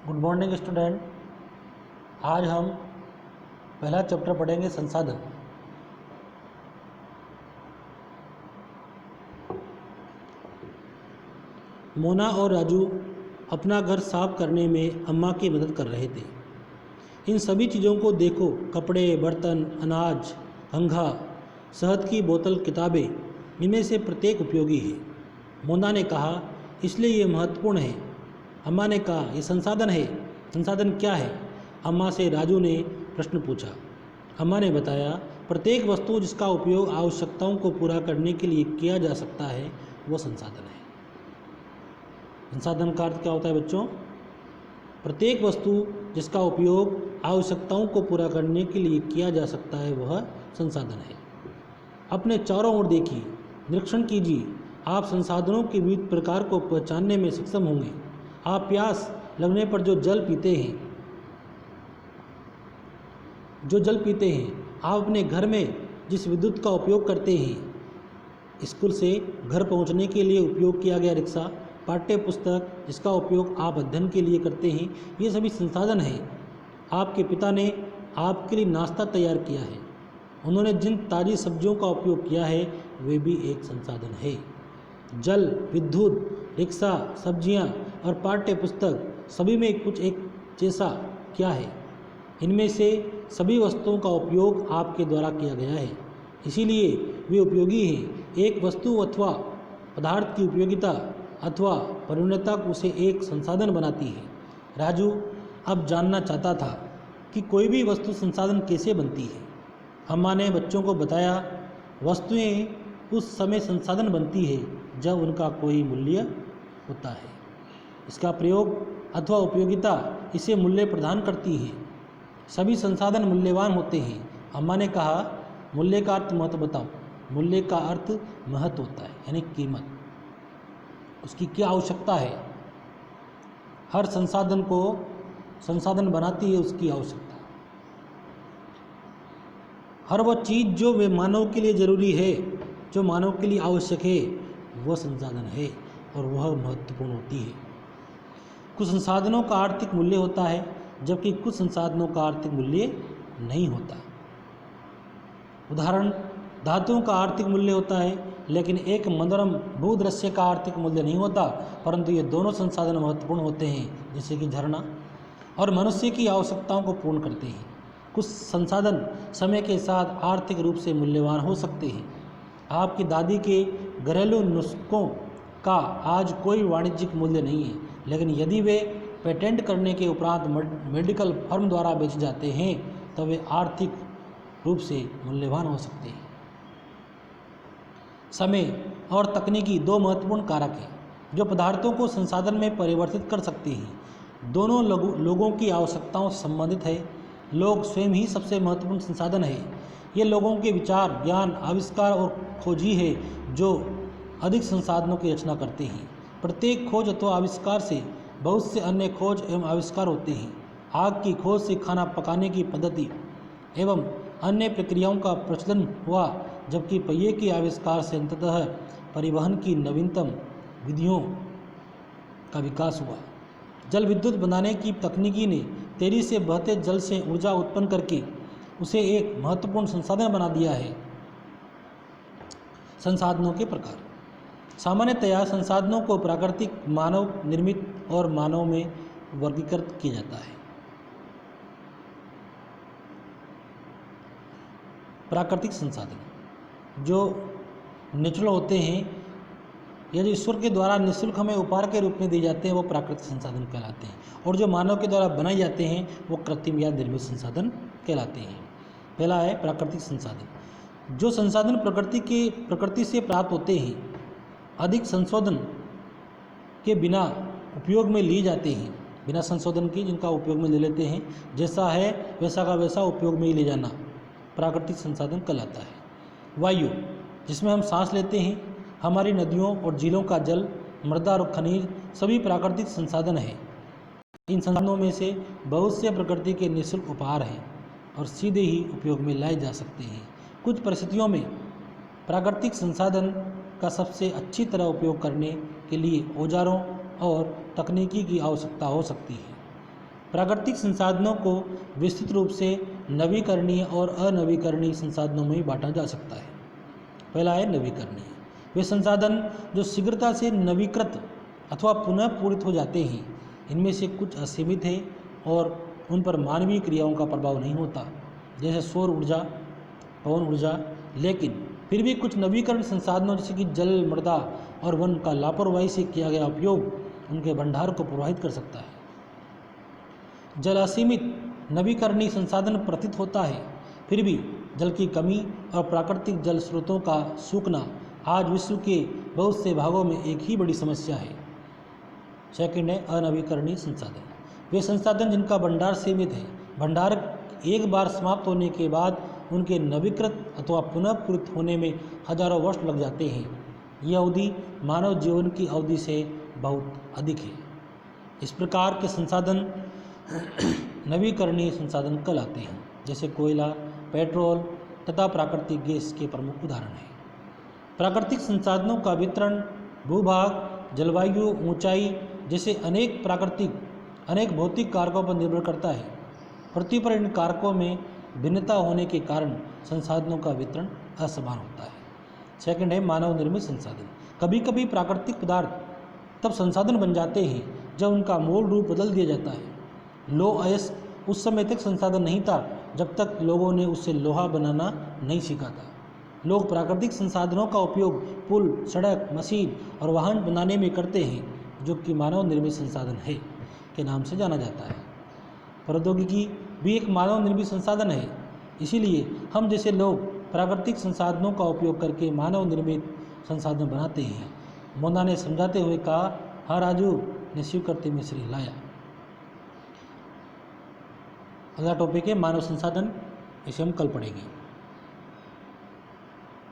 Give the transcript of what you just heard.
Good morning student. आज हम पहला चैप्टर पढ़ेंगे संसाधन। मोना और राजू अपना घर साफ करने में अम्मा की मदद कर रहे थे। इन सभी चीज़ों को देखो, कपड़े, बर्तन, अनाज, अंघा, शहद की बोतल, किताबें, इनमें से प्रत्येक उपयोगी है। मोना ने कहा, इसलिए ये महत्वपूर्ण है। अम्मा ने कहा, ये संसाधन है। संसाधन क्या है? अम्मा से राजू ने प्रश्न पूछा। अम्मा ने बताया, प्रत्येक वस्तु जिसका उपयोग आवश्यकताओं को पूरा करने के लिए किया जा सकता है वो संसाधन है। संसाधन का अर्थ क्या होता है बच्चों? प्रत्येक वस्तु जिसका उपयोग आवश्यकताओं को पूरा करने के लिए किया जा सकता है वह संसाधन है। अपने चारों ओर देखिए, निरीक्षण कीजिए। आप संसाधनों के विविध प्रकार को पहचानने में सक्षम होंगे। आप प्यास लगने पर जो जल पीते हैं, आप अपने घर में जिस विद्युत का उपयोग करते हैं, स्कूल से घर पहुंचने के लिए उपयोग किया गया रिक्शा, पाठ्य पुस्तक जिसका उपयोग आप अध्ययन के लिए करते हैं, ये सभी संसाधन हैं। आपके पिता ने आपके लिए नाश्ता तैयार किया है। उन्होंने जिन ताज़ी सब्जियों का उपयोग किया है वे भी एक संसाधन है। जल, विद्युत, रिक्शा, सब्जियां और पाठ्य पुस्तक सभी में कुछ एक जैसा क्या है। इनमें से सभी वस्तुओं का उपयोग आपके द्वारा किया गया है, इसीलिए वे उपयोगी हैं। एक वस्तु अथवा पदार्थ की उपयोगिता अथवा परिणता उसे एक संसाधन बनाती है। राजू अब जानना चाहता था कि कोई भी वस्तु संसाधन कैसे बनती है। अम्मा ने बच्चों को बताया, वस्तुएं उस समय संसाधन बनती है जब उनका कोई मूल्य होता है। इसका प्रयोग अथवा उपयोगिता इसे मूल्य प्रदान करती है। सभी संसाधन मूल्यवान होते हैं। अम्मा ने कहा, मूल्य का अर्थ महत्व बताओ। मूल्य का अर्थ महत्व होता है, यानी कीमत। उसकी क्या आवश्यकता है? हर संसाधन को संसाधन बनाती है उसकी आवश्यकता। हर वह चीज़ जो वे मानव के लिए जरूरी है, जो मानव के लिए आवश्यक है, वह संसाधन है और वह महत्वपूर्ण होती है। कुछ संसाधनों का आर्थिक मूल्य होता है जबकि कुछ संसाधनों का आर्थिक मूल्य नहीं होता। उदाहरण, धातुओं का आर्थिक मूल्य होता है लेकिन एक मनोरम भूदृश्य का आर्थिक मूल्य नहीं होता, परंतु ये दोनों संसाधन महत्वपूर्ण होते हैं, जैसे कि झरना, और मनुष्य की आवश्यकताओं को पूर्ण करते हैं। कुछ संसाधन समय के साथ आर्थिक रूप से मूल्यवान हो सकते हैं। आपकी दादी के घरेलू नुस्खों का आज कोई वाणिज्यिक मूल्य नहीं है, लेकिन यदि वे पेटेंट करने के उपरांत मेडिकल फर्म द्वारा बेचे जाते हैं तो वे आर्थिक रूप से मूल्यवान हो सकते हैं। समय और तकनीकी दो महत्वपूर्ण कारक हैं जो पदार्थों को संसाधन में परिवर्तित कर सकते हैं। दोनों लोगों की आवश्यकताओं से संबंधित है। लोग स्वयं ही सबसे महत्वपूर्ण संसाधन है। ये लोगों के विचार, ज्ञान, आविष्कार और खोज ही है जो अधिक संसाधनों की रचना करते हैं। प्रत्येक खोज अथवा आविष्कार से बहुत से अन्य खोज एवं आविष्कार होते हैं। आग की खोज से खाना पकाने की पद्धति एवं अन्य प्रक्रियाओं का प्रचलन हुआ, जबकि पहिए के आविष्कार से अंततः परिवहन की नवीनतम विधियों का विकास हुआ। जल विद्युत बनाने की तकनीकी ने तेजी से बहते जल से ऊर्जा उत्पन्न करके उसे एक महत्वपूर्ण संसाधन बना दिया है। संसाधनों के प्रकार। सामान्यतया संसाधनों को प्राकृतिक, मानव निर्मित और मानव में वर्गीकृत किया जाता है। प्राकृतिक संसाधन जो नेचुरल होते हैं या जो ईश्वर के द्वारा निःशुल्क हमें उपहार के रूप में दिए जाते हैं वो प्राकृतिक संसाधन कहलाते हैं, और जो मानव के द्वारा बनाए जाते हैं वो कृत्रिम या निर्मित संसाधन कहलाते हैं। पहला है प्राकृतिक संसाधन। जो संसाधन प्रकृति से प्राप्त होते हैं, अधिक संशोधन के बिना उपयोग में लिए जाते हैं। बिना संशोधन के जिनका उपयोग में ले लेते हैं, जैसा है वैसा का वैसा उपयोग में ही ले जाना प्राकृतिक संसाधन कहलाता है। वायु, जिसमें हम सांस लेते हैं, हमारी नदियों और झीलों का जल, मृदा और खनिज सभी प्राकृतिक संसाधन हैं। इन संसाधनों में से बहुत से प्रकृति के निःशुल्क उपहार हैं और सीधे ही उपयोग में लाए जा सकते हैं। कुछ परिस्थितियों में प्राकृतिक संसाधन का सबसे अच्छी तरह उपयोग करने के लिए औजारों और तकनीकी की आवश्यकता हो सकती है। प्राकृतिक संसाधनों को विस्तृत रूप से नवीकरणीय और अनवीकरणीय संसाधनों में बांटा जा सकता है। पहला है नवीकरणीय। वे संसाधन जो शीघ्रता से नवीकृत अथवा पुनः पूरित हो जाते हैं। इनमें से कुछ असीमित है और उन पर मानवीय क्रियाओं का प्रभाव नहीं होता, जैसे सौर ऊर्जा, पवन ऊर्जा। लेकिन फिर भी कुछ नवीकरण संसाधनों जैसे कि जल, मृदा और वन का लापरवाही से किया गया उपयोग उनके भंडार को प्रभावित कर सकता है। जल असीमित नवीकरणीय संसाधन प्रतीत होता है, फिर भी जल की कमी और प्राकृतिक जल स्रोतों का सूखना आज विश्व के बहुत से भागों में एक ही बड़ी समस्या है। सेकंड है अनवीकरणीय संसाधन। वे संसाधन जिनका भंडार सीमित है, भंडार एक बार समाप्त होने के बाद उनके नवीकृत अथवा पुनः पूरित होने में हजारों वर्ष लग जाते हैं। यह अवधि मानव जीवन की अवधि से बहुत अधिक है। इस प्रकार के संसाधन नवीकरणीय संसाधन कहलाते हैं, जैसे कोयला, पेट्रोल तथा प्राकृतिक गैस के प्रमुख उदाहरण हैं। प्राकृतिक संसाधनों का वितरण भूभाग, जलवायु, ऊंचाई जैसे अनेक भौतिक कारकों पर निर्भर करता है। पृथ्वी पर इन कारकों में भिन्नता होने के कारण संसाधनों का वितरण असमान होता है। सेकंड है मानव निर्मित संसाधन। कभी कभी प्राकृतिक पदार्थ तब संसाधन बन जाते हैं जब उनका मूल रूप बदल दिया जाता है। लौह अयस्क उस समय तक संसाधन नहीं था जब तक लोगों ने उससे लोहा बनाना नहीं सीखा था। लोग प्राकृतिक संसाधनों का उपयोग पुल, सड़क, मशीन और वाहन बनाने में करते हैं, जो कि मानव निर्मित संसाधन है के नाम से जाना जाता है। प्रौद्योगिकी भी एक मानव निर्मित संसाधन है, इसीलिए हम जैसे लोग प्राकृतिक संसाधनों का उपयोग करके मानव निर्मित संसाधन बनाते हैं। मोना ने समझाते हुए कहा, हाँ राजू ने स्वीकृति मिश्री लाया। अगला टॉपिक है मानव संसाधन, इसे हम कल पढ़ेंगे।